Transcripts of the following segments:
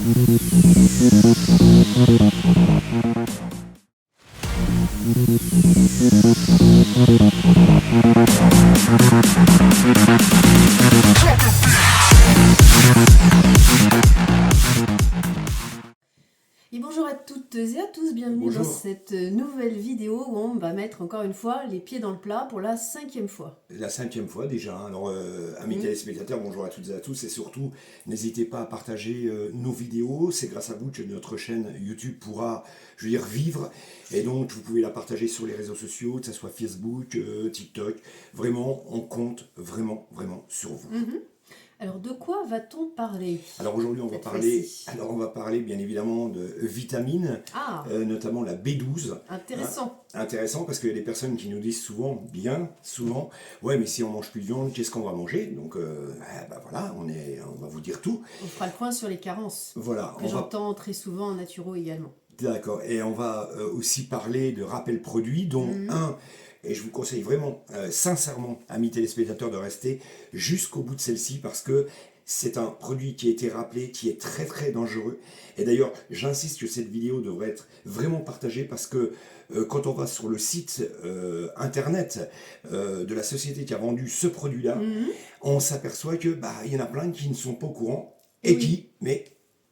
Et bonjour à toutes et à tous, bienvenue Bonjour. dans cette nouvelle vidéo où on va mettre encore une fois les pieds dans le plat pour la 5e fois. La 5e fois déjà. Alors, amis téléspectateurs, bonjour à toutes et à tous. Et surtout, n'hésitez pas à partager nos vidéos. C'est grâce à vous que notre chaîne YouTube pourra, je veux dire, vivre. Et donc, vous pouvez la partager sur les réseaux sociaux, que ce soit Facebook, TikTok. Vraiment, on compte vraiment sur vous. Alors de quoi va-t-on parler? Alors aujourd'hui, on va parler bien évidemment de vitamines, Ah, notamment la B12. intéressant. Intéressant parce qu'il y a des personnes qui nous disent bien souvent, ouais, mais si on mange plus de viande, qu'est-ce qu'on va manger? Donc, voilà, on va vous dire tout. On fera le point sur les carences, Voilà, que j'entends très souvent en naturo également. D'accord, et on va aussi parler de rappels produits, dont un, et je vous conseille vraiment, sincèrement, amis téléspectateurs, de rester jusqu'au bout de celle-ci parce que c'est un produit qui a été rappelé, qui est très dangereux. Et d'ailleurs, j'insiste que cette vidéo devrait être vraiment partagée parce que quand on va sur le site internet de la société qui a vendu ce produit-là, on s'aperçoit que il y en a plein qui ne sont pas au courant et mais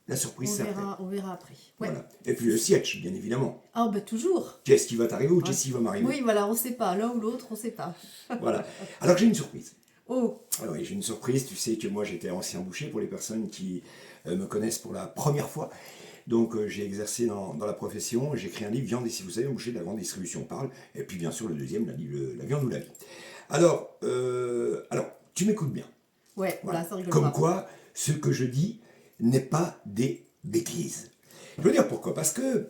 la surprise, c'est après. On verra après. Ouais. Voilà. Et puis le siège, bien évidemment. Ah bah toujours. Qu'est-ce qui va t'arriver ou qu'est-ce qui va m'arriver? Oui, voilà, on sait pas, l'un ou l'autre, on sait pas. Voilà. Alors j'ai une surprise. Oh, Ah oui, j'ai une surprise. Tu sais que moi j'étais ancien boucher pour les personnes qui me connaissent pour la première fois. Donc j'ai exercé dans la profession. J'ai écrit un livre, Viande et si vous savez, un boucher de la grande distribution parle. Et puis bien sûr le deuxième, la viande ou la vie. Alors, tu m'écoutes bien. ouais, voilà, ça rigole Comme pas. quoi, ce que je dis n'est pas des bêtises. Je veux dire pourquoi? Parce que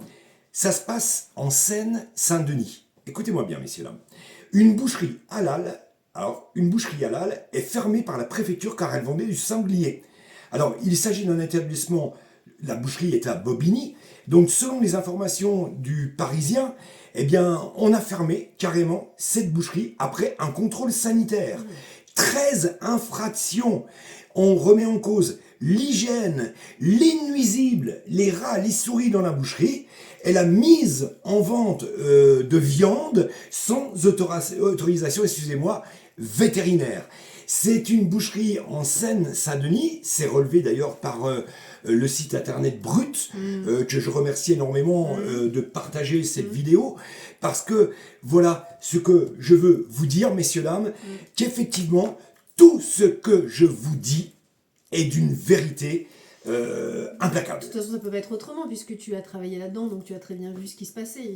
ça se passe en Seine-Saint-Denis. Écoutez-moi bien, messieurs, dames. Une boucherie halal est fermée par la préfecture car elle vendait du sanglier. Alors, il s'agit d'un établissement, la boucherie est à Bobigny, donc selon les informations du Parisien, eh bien, on a fermé carrément cette boucherie après un contrôle sanitaire. 13 infractions. On remet en cause l'hygiène, les nuisibles, les rats, les souris dans la boucherie et la mise en vente de viande sans autorisation, vétérinaire. C'est une boucherie en Seine-Saint-Denis, c'est relevé d'ailleurs par le site internet Brut, que je remercie énormément de partager cette vidéo, parce que voilà ce que je veux vous dire, messieurs, dames, qu'effectivement, tout ce que je vous dis est d'une vérité implacable. De toute façon, ça peut pas être autrement puisque tu as travaillé là-dedans, donc tu as très bien vu ce qui se passait.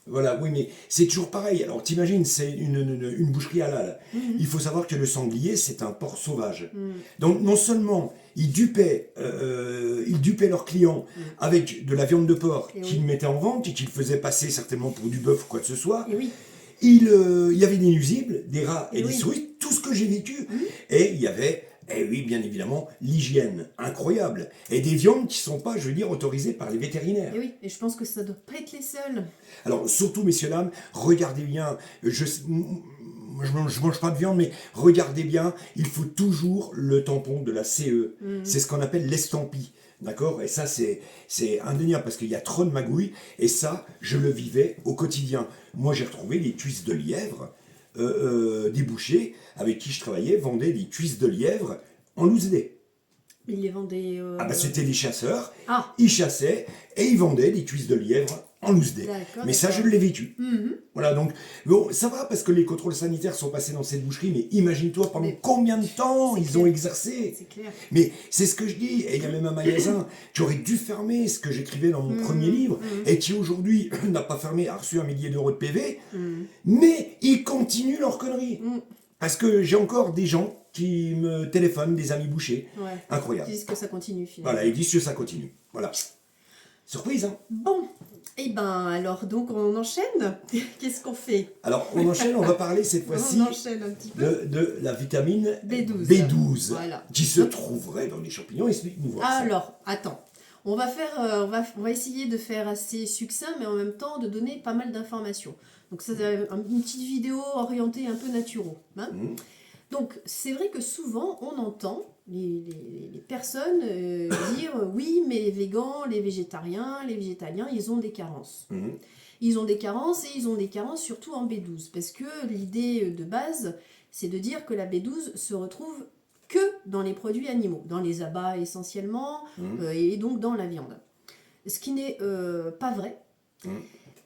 Voilà, oui, mais c'est toujours pareil. Alors, t'imagines, c'est une boucherie halal. Il faut savoir que le sanglier, c'est un porc sauvage. Donc, non seulement ils dupaient leurs clients avec de la viande de porc qu'ils mettaient en vente et qu'ils faisaient passer certainement pour du bœuf ou quoi que ce soit. Et oui. Il y avait des nuisibles, des rats et des souris, tout ce que j'ai vécu. Et il y avait, oui, bien évidemment, l'hygiène incroyable. Et des viandes qui ne sont pas, je veux dire, autorisées par les vétérinaires. Et oui, et je pense que ça doit pas être les seuls. Alors, surtout, messieurs, dames, regardez bien, je mange pas de viande, mais regardez bien, il faut toujours le tampon de la CE. C'est ce qu'on appelle l'estampille. D'accord? Et ça, c'est indéniable parce qu'il y a trop de magouilles. Et ça, je le vivais au quotidien. Moi, j'ai retrouvé des cuisses de lièvre. Des bouchers avec qui je travaillais vendaient des cuisses de lièvre en loose day. Ils les vendaient... C'était des chasseurs. Ah. Ils chassaient et ils vendaient des cuisses de lièvre en loose day. Mais ça, je l'ai vécu. Voilà, donc, bon, ça va parce que les contrôles sanitaires sont passés dans cette boucherie, mais imagine-toi pendant combien de temps ils ont exercé. C'est clair. Mais c'est ce que je dis, et il y a même un magasin qui aurait dû fermer, ce que j'écrivais dans mon premier livre, et qui aujourd'hui n'a pas fermé, a reçu 1 millier d'euros de PV, mais ils continuent leur connerie. Parce que j'ai encore des gens qui me téléphonent, des amis bouchers. Ouais. Incroyable. Ils disent que ça continue finalement. Voilà, ils disent que ça continue. Voilà. Surprise, hein? Bon, et ben alors donc on enchaîne. Qu'est-ce qu'on fait? Alors on enchaîne, on va parler cette fois-ci On enchaîne un petit peu. de la vitamine B12. Voilà. Qui se trouverait dans les champignons. Explique-nous voir ça. Alors, attends. On va essayer de faire assez succinct, mais en même temps de donner pas mal d'informations. Donc c'est une petite vidéo orientée un peu naturo. Hein. Donc c'est vrai que souvent on entend les personnes dire oui, mais les végans, les végétariens, ils ont des carences. Mhm. Ils ont des carences et ils ont des carences surtout en B12 parce que l'idée de base, c'est de dire que la B12 se retrouve que dans les produits animaux, dans les abats essentiellement et donc dans la viande. Ce qui n'est pas vrai.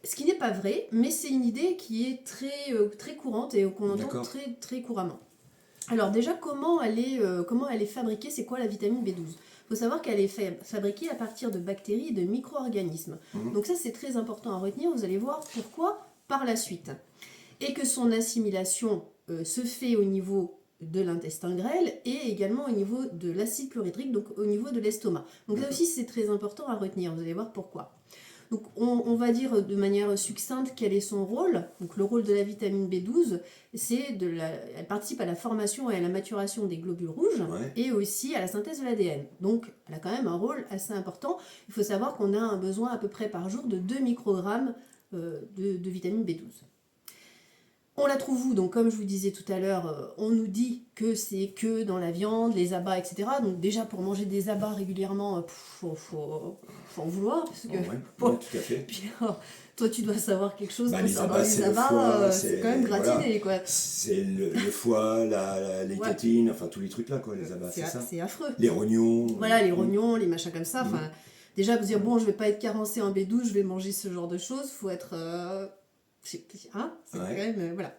Ce qui n'est pas vrai, mais c'est une idée qui est très courante et qu'on entend très, très couramment. Alors déjà, comment elle est fabriquée? C'est quoi la vitamine B12? Il faut savoir qu'elle est fabriquée à partir de bactéries et de micro-organismes. Donc ça, c'est très important à retenir. Vous allez voir pourquoi par la suite. Et que son assimilation se fait au niveau de l'intestin grêle et également au niveau de l'acide chlorhydrique, donc au niveau de l'estomac. Donc ça aussi, c'est très important à retenir. Vous allez voir pourquoi. Donc on va dire de manière succincte quel est son rôle. Donc le rôle de la vitamine B12, elle participe à la formation et à la maturation des globules rouges et aussi à la synthèse de l'ADN. Donc elle a quand même un rôle assez important. Il faut savoir qu'on a un besoin à peu près par jour de 2 microgrammes de vitamine B12. On la trouve où? Donc comme je vous disais tout à l'heure, on nous dit que c'est que dans la viande, les abats, etc. Donc déjà pour manger des abats régulièrement, faut en vouloir. Parce que, tout à fait. Puis, toi tu dois savoir quelque chose concernant les abats, c'est quand même gratiné. Voilà. C'est le foie, les tétines, enfin tous les trucs là, les abats, c'est ça. C'est affreux. Les rognons. Voilà, les rognons, les machins comme ça. Déjà vous dire, bon, je vais pas être carencé en B12, je vais manger ce genre de choses, faut être... c'est quand même voilà.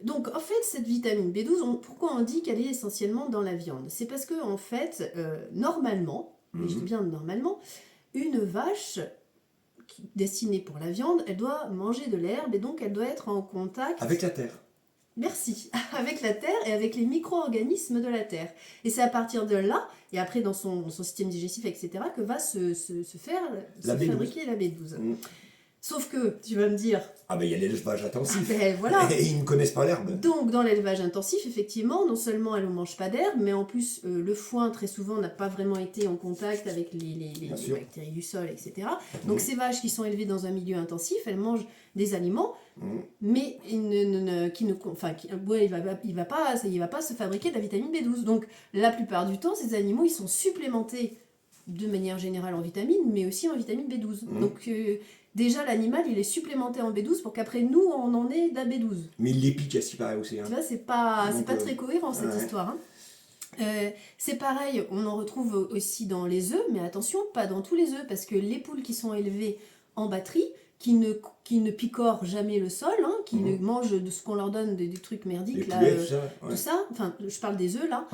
Donc en fait cette vitamine B12, pourquoi on dit qu'elle est essentiellement dans la viande? C'est parce que en fait normalement, et je dis bien normalement, une vache destinée pour la viande, elle doit manger de l'herbe et donc elle doit être en contact avec la terre. Merci, avec la terre et avec les micro-organismes de la terre. Et c'est à partir de là, et après dans son système digestif, etc., que va se fabriquer la B12. Sauf que, tu vas me dire... Ah ben il y a l'élevage intensif. Voilà. Et ils ne connaissent pas l'herbe. Donc dans l'élevage intensif, effectivement, non seulement elle ne mange pas d'herbe, mais en plus le foin très souvent n'a pas vraiment été en contact avec les bactéries du sol, etc. Donc ces vaches qui sont élevées dans un milieu intensif, elles mangent des aliments, mais il va pas se fabriquer de la vitamine B12. Donc la plupart du temps, ces animaux, ils sont supplémentés de manière générale en vitamines, mais aussi en vitamine B12. Donc déjà, l'animal, il est supplémenté en B12 pour qu'après nous, on en ait de la B12. Mais il les pique, ce qui paraît aussi. Tu vois, c'est pas très cohérent cette histoire. C'est pareil, on en retrouve aussi dans les œufs, mais attention, pas dans tous les œufs, parce que les poules qui sont élevées en batterie, qui ne picorent jamais le sol, qui ne mangent de ce qu'on leur donne, des trucs merdiques, les poulets, tout ça, enfin, je parle des œufs là.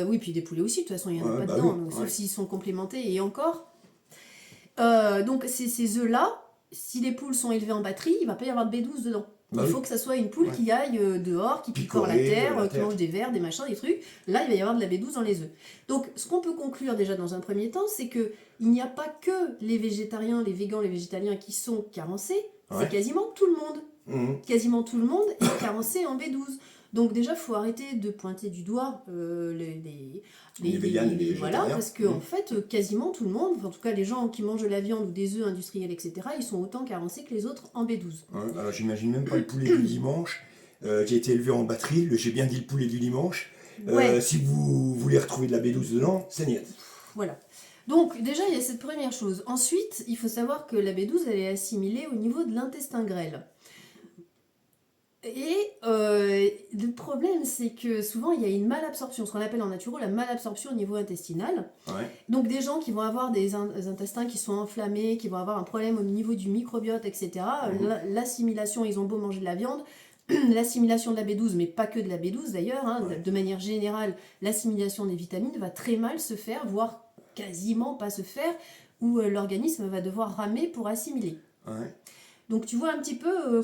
Oui, puis des poulets aussi, de toute façon, il n'y en a pas dedans, donc, sauf s'ils sont complémentés, et encore. Donc ces œufs là, si les poules sont élevées en batterie, il ne va pas y avoir de B12 dedans. Il faut que ça soit une poule qui aille dehors, qui picore la terre, qui mange des vers, des machins, des trucs. Là, il va y avoir de la B12 dans les œufs. Donc, ce qu'on peut conclure déjà dans un premier temps, c'est qu'il n'y a pas que les végétariens, les végans, les végétaliens qui sont carencés, c'est quasiment tout le monde. Quasiment tout le monde est carencé en B12. Donc déjà, il faut arrêter de pointer du doigt les véganes et les végétariens. Voilà, parce que en fait, quasiment tout le monde, en tout cas les gens qui mangent de la viande ou des œufs industriels, etc., ils sont autant carencés que les autres en B12. Alors j'imagine même pas le poulet du dimanche, qui a été élevé en batterie, j'ai bien dit le poulet du dimanche. Si vous voulez retrouver de la B12 dedans, c'est niet. Voilà. Donc déjà, il y a cette première chose. Ensuite, il faut savoir que la B12, elle est assimilée au niveau de l'intestin grêle. Et le problème, c'est que souvent, il y a une malabsorption, ce qu'on appelle en naturo la malabsorption au niveau intestinal. Donc des gens qui vont avoir des intestins qui sont enflammés, qui vont avoir un problème au niveau du microbiote, etc. L'assimilation, ils ont beau manger de la viande, l'assimilation de la B12, mais pas que de la B12 d'ailleurs, de manière générale, l'assimilation des vitamines va très mal se faire, voire quasiment pas se faire, où l'organisme va devoir ramer pour assimiler. Donc tu vois un petit peu où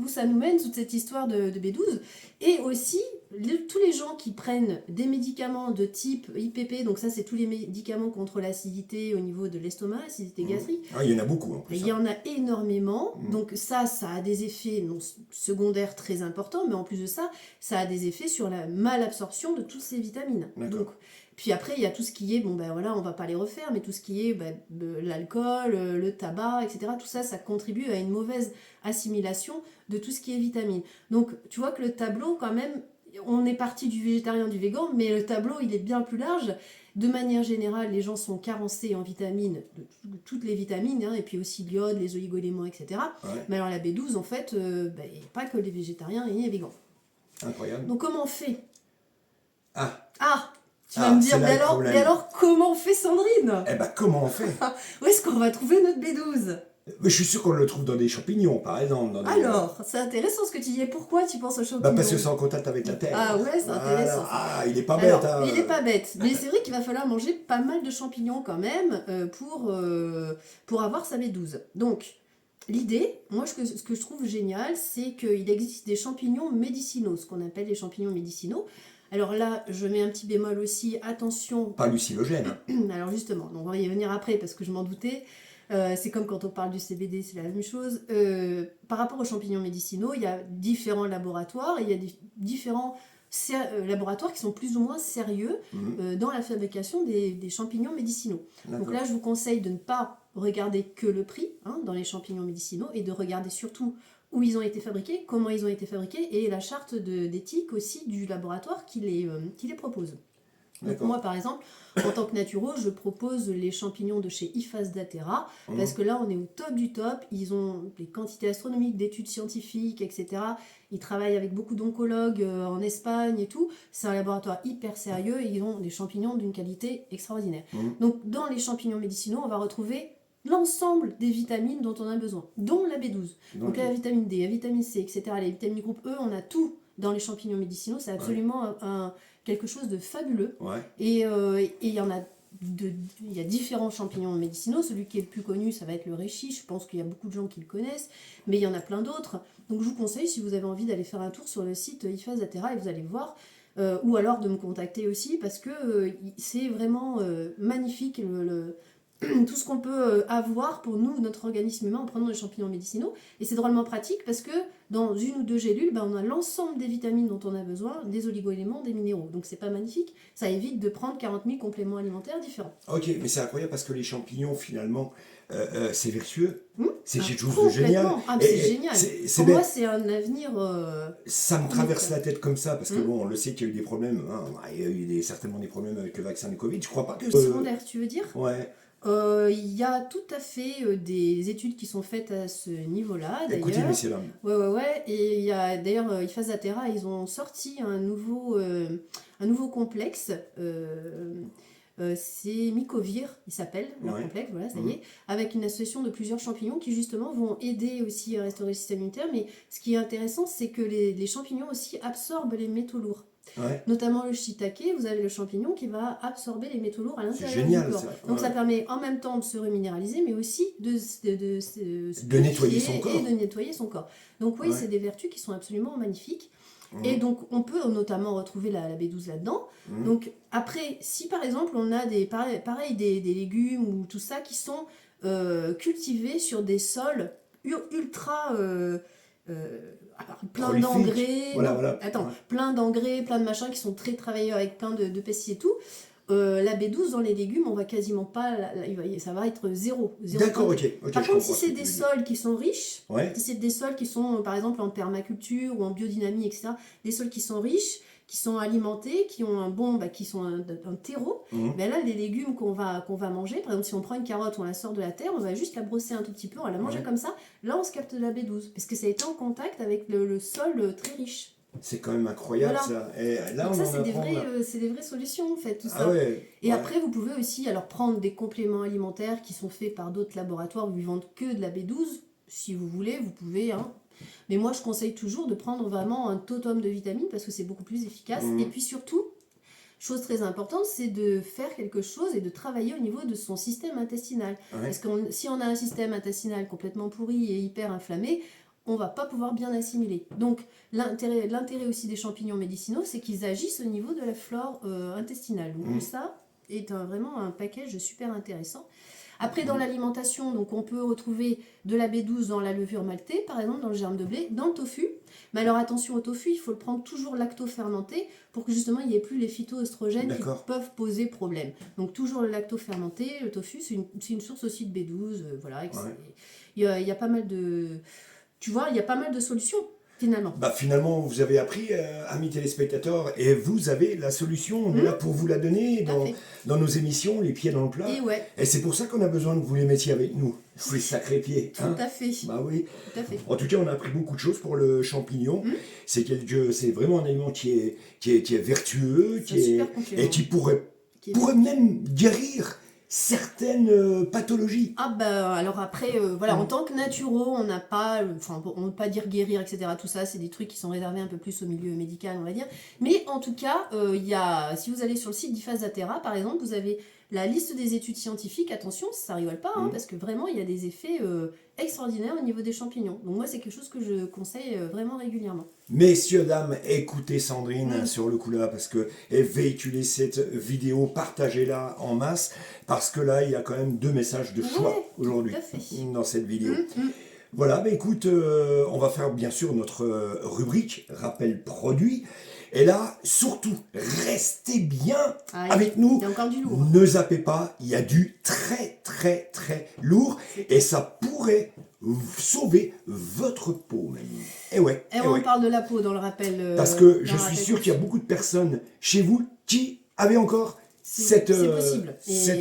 ça nous mène, toute cette histoire de B12. Et aussi, tous les gens qui prennent des médicaments de type IPP, donc ça c'est tous les médicaments contre l'acidité au niveau de l'estomac, l'acidité gastrique. Il y en a beaucoup en plus. Il y en a énormément, donc ça a des effets secondaires très importants, mais en plus de ça, ça a des effets sur la malabsorption de toutes ces vitamines. Donc, puis après, il y a tout ce qui est, on va pas les refaire, mais tout ce qui est l'alcool, le tabac, etc. Tout ça, ça contribue à une mauvaise assimilation de tout ce qui est vitamine. Donc, tu vois que le tableau, quand même, on est parti du végétarien, du végan, mais le tableau, il est bien plus large. De manière générale, les gens sont carencés en vitamines, toutes les vitamines, hein, et puis aussi l'iode, les oligo-éléments, etc. Ouais. Mais alors la B12, en fait, il n'y a pas que les végétariens et les végans. Incroyable. Donc comment on fait? Ah, Tu vas me dire, c'est là le problème. mais alors comment on fait, Sandrine? Eh ben, comment on fait? Où est-ce qu'on va trouver notre B12? Mais je suis sûr qu'on le trouve dans des champignons, par exemple. Dans des... Alors, c'est intéressant ce que tu dis. Et pourquoi tu penses aux champignons? Bah parce que c'est en contact avec la terre. Ah ouais, c'est intéressant. Ah, il est pas Alors, bête. Hein. il est pas bête. Mais c'est vrai qu'il va falloir manger pas mal de champignons quand même pour avoir sa B12. Donc, l'idée, moi ce que je trouve génial, c'est qu'il existe des champignons médicinaux, ce qu'on appelle les champignons médicinaux. Alors là, je mets un petit bémol aussi, attention. Pas hallucinogène. Alors justement, donc on va y venir après parce que je m'en doutais. C'est comme quand on parle du CBD, c'est la même chose. Par rapport aux champignons médicinaux, il y a différents laboratoires, et il y a différents laboratoires qui sont plus ou moins sérieux dans la fabrication des champignons médicinaux. Donc là, je vous conseille de ne pas regarder que le prix dans les champignons médicinaux et de regarder surtout où ils ont été fabriqués, comment ils ont été fabriqués et la charte d'éthique aussi du laboratoire qui les propose. Donc moi par exemple, en tant que naturo, je propose les champignons de chez IFAS Datera, parce que là on est au top du top, ils ont des quantités astronomiques d'études scientifiques, etc. Ils travaillent avec beaucoup d'oncologues en Espagne et tout, c'est un laboratoire hyper sérieux et ils ont des champignons d'une qualité extraordinaire. Donc dans les champignons médicinaux, on va retrouver l'ensemble des vitamines dont on a besoin, dont la B12. Donc la vitamine D, la vitamine C, etc. Les vitamines du groupe E, on a tout dans les champignons médicinaux, c'est absolument quelque chose de fabuleux. Ouais. Et il y en a il y a différents champignons médicinaux. Celui qui est le plus connu, ça va être le reishi. Je pense qu'il y a beaucoup de gens qui le connaissent, mais il y en a plein d'autres. Donc je vous conseille, si vous avez envie d'aller faire un tour sur le site IFAS Datera et vous allez voir, ou alors de me contacter aussi, parce que c'est vraiment magnifique tout ce qu'on peut avoir pour nous, notre organisme humain, en prenant des champignons médicinaux. Et c'est drôlement pratique parce que dans une ou deux gélules, on a l'ensemble des vitamines dont on a besoin, des oligo-éléments, des minéraux. Donc c'est pas magnifique, ça évite de prendre 40 000 compléments alimentaires différents. Ok, mais c'est incroyable parce que les champignons, finalement, c'est vertueux. C'est quelque chose de complètement. génial. Ah, mais c'est génial. Pour moi, c'est un avenir... ça me traverse la tête comme ça, parce que bon, on le sait qu'il y a eu des problèmes. Il y a eu certainement des problèmes avec le vaccin du Covid. Je crois pas que... Secondaire, tu veux dire? Ouais. Il y a tout à fait des études qui sont faites à ce niveau-là, d'ailleurs. Écoutez, messieurs dames. Ouais. Et il y a d'ailleurs IFAS Datera, ils ont sorti un nouveau complexe. C'est Mycovir, il s'appelle, leur complexe, voilà, ça y est, avec une association de plusieurs champignons qui justement vont aider aussi à restaurer le système immunitaire. Mais ce qui est intéressant, c'est que les champignons aussi absorbent les métaux lourds. Ouais. Notamment le shiitake, vous avez le champignon qui va absorber les métaux lourds à l'intérieur du corps. Donc ça permet en même temps de se reminéraliser, mais aussi de nettoyer son corps. Et de nettoyer son corps. Donc oui, c'est des vertus qui sont absolument magnifiques. Et donc on peut notamment retrouver la B12 là-dedans. Donc après, si par exemple on a des légumes ou tout ça qui sont cultivés sur des sols ultra... plein d'engrais, plein d'engrais, plein de machins qui sont très travaillés avec plein de pesticides et tout. La B12 dans les légumes, on va quasiment pas, ça va être zéro. D'accord, ok. Par contre, si c'est des sols qui sont riches, si c'est des sols qui sont par exemple en permaculture ou en biodynamie, etc., des sols qui sont riches, qui sont alimentés, qui ont qui sont un terreau, ben là les légumes qu'on va manger, par exemple si on prend une carotte, on la sort de la terre, on va juste la brosser un tout petit peu, on va la manger comme ça, là on se capte de la B12, parce que ça a été en contact avec le sol très riche. C'est quand même incroyable ça. Et là, donc ça c'est des vraies solutions en fait, tout ça. Et après vous pouvez aussi alors prendre des compléments alimentaires qui sont faits par d'autres laboratoires où ils vendent que de la B12, si vous voulez, vous pouvez, mais moi je conseille toujours de prendre vraiment un totum de vitamines parce que c'est beaucoup plus efficace. Et puis surtout, chose très importante, c'est de faire quelque chose et de travailler au niveau de son système intestinal. Parce que si on a un système intestinal complètement pourri et hyper inflammé, on va pas pouvoir bien assimiler. Donc l'intérêt aussi des champignons médicinaux, c'est qu'ils agissent au niveau de la flore intestinale. Donc ça est vraiment un package super intéressant. Après, dans l'alimentation, donc on peut retrouver de la B12 dans la levure maltée, par exemple, dans le germe de blé, dans le tofu. Mais alors attention au tofu, il faut le prendre toujours lacto-fermenté pour que justement il n'y ait plus les phytoœstrogènes qui peuvent poser problème. Donc toujours le lacto-fermenté, le tofu, c'est une source aussi de B12. Voilà, il y a pas mal de... Tu vois, il y a pas mal de solutions finalement. Bah finalement, vous avez appris, amis téléspectateurs, et vous avez la solution. On est là pour vous la donner Tout à fait. dans nos émissions, les pieds dans le plat. Et ouais, Et c'est pour ça qu'on a besoin que vous les mettiez avec nous, ces sacrés pieds. tout Hein. à fait. Bah oui. Tout à fait. En tout cas, on a appris beaucoup de choses pour le champignon. C'est vraiment un aliment qui est vertueux, C'est un super complément. et qui pourrait Qui est- même guérir certaines pathologies. Ah bah alors après, voilà, en tant que naturo, on n'a pas, enfin on ne peut pas dire guérir, etc. Tout ça, c'est des trucs qui sont réservés un peu plus au milieu médical, on va dire. Mais en tout cas, il y a, si vous allez sur le site d'Ifasatera, par exemple, vous avez la liste des études scientifiques. Attention, ça rigole pas, hein, parce que vraiment, il y a des effets extraordinaires au niveau des champignons. Donc moi, c'est quelque chose que je conseille vraiment régulièrement. Messieurs, dames, écoutez Sandrine sur le coup là, parce que et véhiculez cette vidéo, partagez-la en masse, parce que là, il y a quand même 2 messages de choix Ouais, aujourd'hui tout à fait. dans cette vidéo. Voilà, bah écoute, on va faire bien sûr notre rubrique rappel produit. Et là, surtout, restez bien Ah, avec nous. Il y a encore du lourd. Hein. Ne zappez pas, il y a du très très très lourd et ça pourrait sauver votre peau même. Et ouais. Et on parle de la peau dans le rappel. Parce que dans je le suis rappel sûr qu'il y a beaucoup de personnes chez vous qui avaient encore c'est possible. Et c'est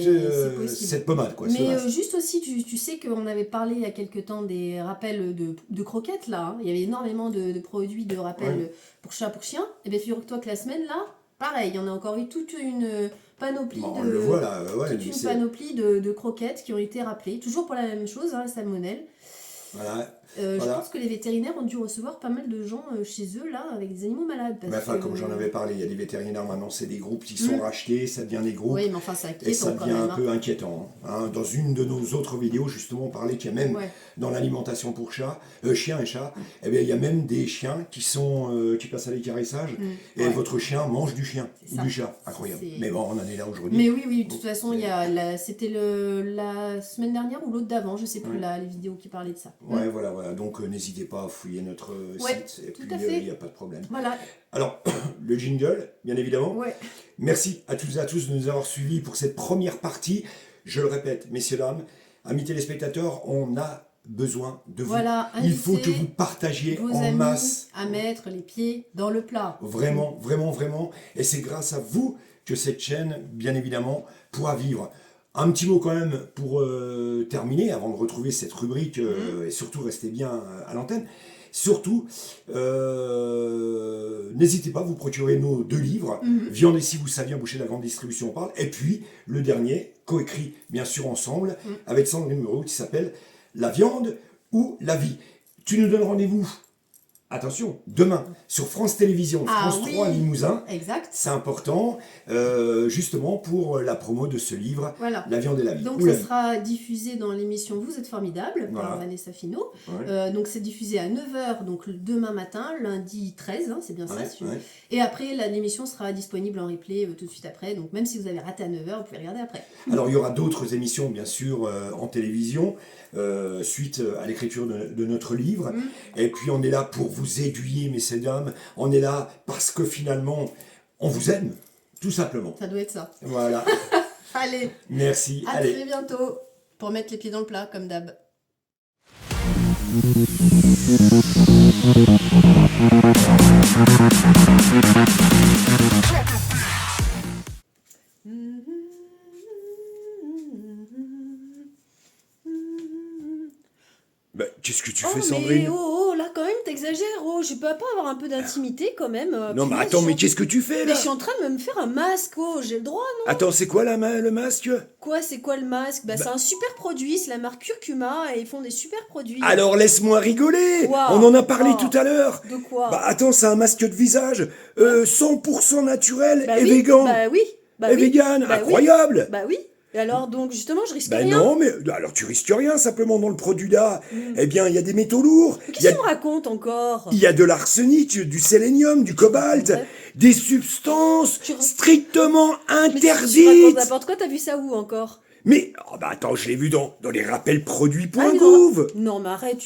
possible. cette pommade. Quoi, ce Mais masque. juste aussi, tu sais qu'on avait parlé il y a quelque temps des rappels de croquettes là. Hein. Il y avait énormément de produits de rappel pour chat, pour chien. Et bien figure-toi que la semaine là, pareil, il y en a encore eu toute une panoplie Bon, on le voit là, ouais, toute mais une c'est- panoplie de croquettes qui ont été rappelées. Toujours pour la même chose, hein, la salmonelle. Voilà. Je Voilà. pense que les vétérinaires ont dû recevoir pas mal de gens chez eux là avec des animaux malades. Parce Mais enfin, que- comme j'en avais parlé, il y a des vétérinaires maintenant, c'est des groupes qui sont rachetés, ça devient des groupes. Oui, mais enfin, ça Et inquiète ça quand devient même. un peu inquiétant. Hein. Dans une de nos autres vidéos, justement, on parlait qu'il y a même Ouais. dans l'alimentation pour chiens et chats, eh bien, il y a même des chiens qui passent à l'écarissage et Ouais. votre chien mange du chien C'est ou ça. du chat. Incroyable. C'est- Mais bon, on en est là aujourd'hui. Mais oui, de toute façon, c'était la semaine dernière ou l'autre d'avant, je sais plus, les vidéos qui parlaient de ça. Ouais, voilà. Donc, n'hésitez pas à fouiller notre Ouais, site et tout puis à fait. il n'y a pas de problème. Voilà, Alors, le jingle, bien évidemment. ouais. Merci à toutes et à tous de nous avoir suivis pour cette première partie. Je le répète, messieurs, dames, amis téléspectateurs, on a besoin de vous. Voilà, Il faut invitez que vous partagiez vos en amis masse. à mettre les pieds dans le plat. Vraiment. Et c'est grâce à vous que cette chaîne, bien évidemment, pourra vivre. Un petit mot quand même pour terminer, avant de retrouver cette rubrique, et surtout rester bien à l'antenne. Surtout, n'hésitez pas à vous procurer nos 2 livres, Viande et si vous saviez, boucher de la grande distribution, on parle. Et puis, le dernier, coécrit bien sûr ensemble, avec Sandrine Moreau, qui s'appelle La viande ou la vie. Tu nous donnes rendez-vous, attention, demain, sur France Télévisions, Ah France oui. 3 Limousin. Exact. C'est important, justement, pour la promo de ce livre, Voilà. La viande et la vie. Donc Ou la ça vie. sera diffusé dans l'émission Vous êtes formidable Voilà. par Vanessa Finot. Ouais. Donc c'est diffusé à 9h, donc demain matin, lundi 13, hein, c'est bien ça. Ouais. Et après, l'émission sera disponible en replay tout de suite après. Donc même si vous avez raté à 9h, vous pouvez regarder après. Alors il y aura d'autres émissions, bien sûr, en télévision, suite à l'écriture de notre livre. Et puis on est là pour vous aiguiller, messieurs, dames. On est là parce que finalement, on vous aime, tout simplement. Ça doit être ça. Voilà. Allez, Merci. à Allez. très bientôt pour mettre les pieds dans le plat, comme d'hab. Bah, qu'est-ce que tu Oh, fais, mais Sandrine? là quand même, t'exagères. Oh, je peux pas avoir un peu d'intimité quand même. Non, mais punaise, attends, je mais suis en- qu'est-ce que tu fais, Mais là? je suis en train de me faire un masque, oh, j'ai le droit, non? Attends, c'est quoi le masque? Quoi, c'est quoi le masque? Bah, c'est un super produit, c'est la marque Curcuma et ils font des super produits. Alors laisse-moi rigoler. Quoi? On en a parlé Oh. tout à l'heure. De quoi? Bah attends, c'est un masque de visage 100% naturel Bah et oui, vegan. Bah oui, bah et oui. vegan, Bah oui. incroyable. Bah oui. Et alors, donc, justement, je risque Bah rien. non, mais alors tu risques rien, simplement dans le produit là. Eh bien, il y a des métaux lourds, Mais il y, qu'est-ce a- que tu me racontes encore? il y a de l'arsenic, du sélénium, du cobalt, Ouais. des substances Tu ra- strictement Mais tu racontes interdites. n'importe quoi, t'as vu ça où encore? Mais, oh bah attends, je l'ai vu dans les rappels Ah, produits.gouv. non, mais arrête,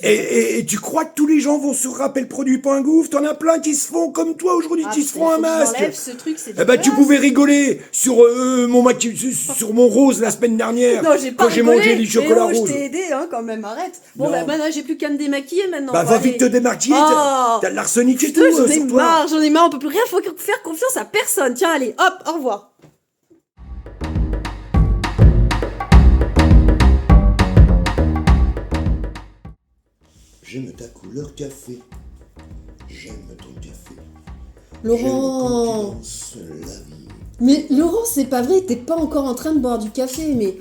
Et tu crois que tous les gens vont sur rappelproduit.gouv? T'en as plein qui se font comme toi aujourd'hui, qui se font un masque. J'enlève ce truc, c'est Eh bah tu pouvais rigoler sur sur mon rose la semaine dernière. Non, j'ai pas quand j'ai rigolé. mangé les chocolats Mais oh, roses. je t'ai aidé, hein, quand même, arrête. Bon, Non. bah maintenant, j'ai plus qu'à me démaquiller maintenant. Bah Bon, va allez. vite te démaquiller, Oh. t'as de l'arsenic et tout Putain, j'en ai sur toi. marre, on peut plus rien faire confiance à personne. Tiens, allez, hop, au revoir. J'aime ta couleur café. J'aime ton café. Laurent. La vie. Mais Laurent, c'est pas vrai, t'es pas encore en train de boire du café, mais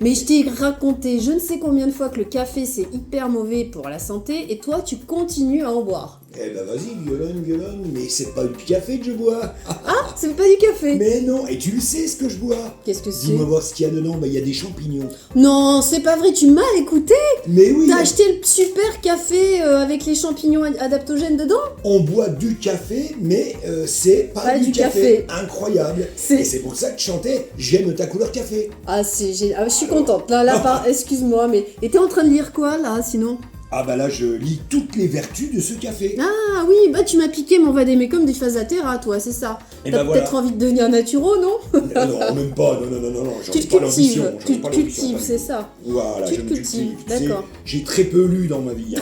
mais je t'ai raconté je ne sais combien de fois que le café c'est hyper mauvais pour la santé et toi tu continues à en boire. Eh ben vas-y, gueulonne, mais c'est pas du café que je bois. Ah, c'est pas du café. Mais non, et tu le sais ce que je bois. Qu'est-ce que c'est? Dis-moi voir ce qu'il y a dedans, bah il y a des champignons. Non, c'est pas vrai, tu m'as écouté. Mais oui, T'as acheté le super café avec les champignons adaptogènes dedans? on boit du café, mais c'est pas du café. Incroyable. Et c'est pour ça que je chantais J'aime ta couleur café. Ah, je suis contente. Là, excuse-moi, mais et t'es en train de lire quoi là, sinon? Ah bah là je lis toutes les vertus de ce café. Ah oui, bah tu m'as piqué mon vadémécum des phases à terra, toi, c'est ça. Et T'as bah peut-être voilà. envie de devenir naturo, non? Non, même pas, non, j'en Tu ai te pas l'ambition. cultives, tu te cultives, c'est ça. Voilà, Tu je te me cultives, cultive. Tu sais, d'accord. j'ai très peu lu dans ma vie.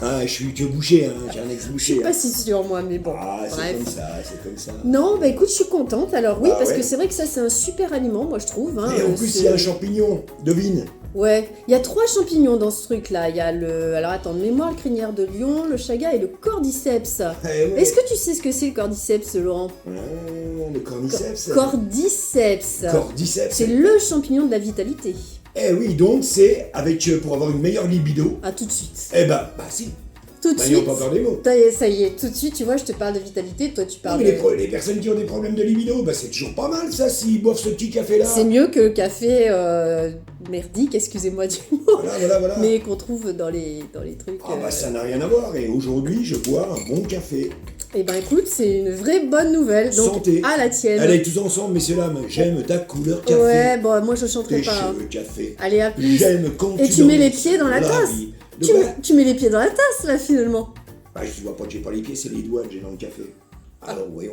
Hein, je suis que boucher, j'ai un Je ex-boucher. suis pas si sûre, moi, mais bon. Ah, c'est Bref. comme ça. Non, bah écoute, je suis contente. Alors oui, Ah parce ouais. que c'est vrai que ça, c'est un super aliment, moi, je trouve. Hein, Et en plus, il y a un champignon, devine. Ouais, il y a 3 champignons dans ce truc-là. Il y a le... Alors attends, de mémoire, le crinière de lion, le chaga et le cordyceps. Eh ouais. Est-ce que tu sais ce que c'est le cordyceps, Laurent? Le cordyceps. Cordyceps. Cordyceps. C'est le champignon de la vitalité. Eh oui, donc c'est pour avoir une meilleure libido. À tout de suite. Eh bah si. Tout de N'ayons suite. pas peur des mots. Ça y est, tout de suite, tu vois, je te parle de vitalité, toi tu Non, parles mais de... les personnes qui ont des problèmes de libido, bah c'est toujours pas mal ça, s'ils boivent ce petit café-là. C'est mieux que le café merdique, excusez-moi du mot, Voilà. mais qu'on trouve dans les trucs. Ah bah ça n'a rien à voir, et aujourd'hui je bois un bon café. Eh ben écoute, c'est une vraie bonne nouvelle, donc Santé. à la tienne. Allez, tous ensemble, messieurs, dames, j'aime ta couleur café. Ouais, bon, moi je chanterai Tes pas. hein. cheveux café. Allez, à plus. J'aime quand Et tu mets les pieds dans la tasse. vie. De quoi Tu mets les pieds dans la tasse, là, finalement. Ah, je vois pas que j'ai pas les pieds, c'est les doigts que j'ai dans le café. Alors, voyons.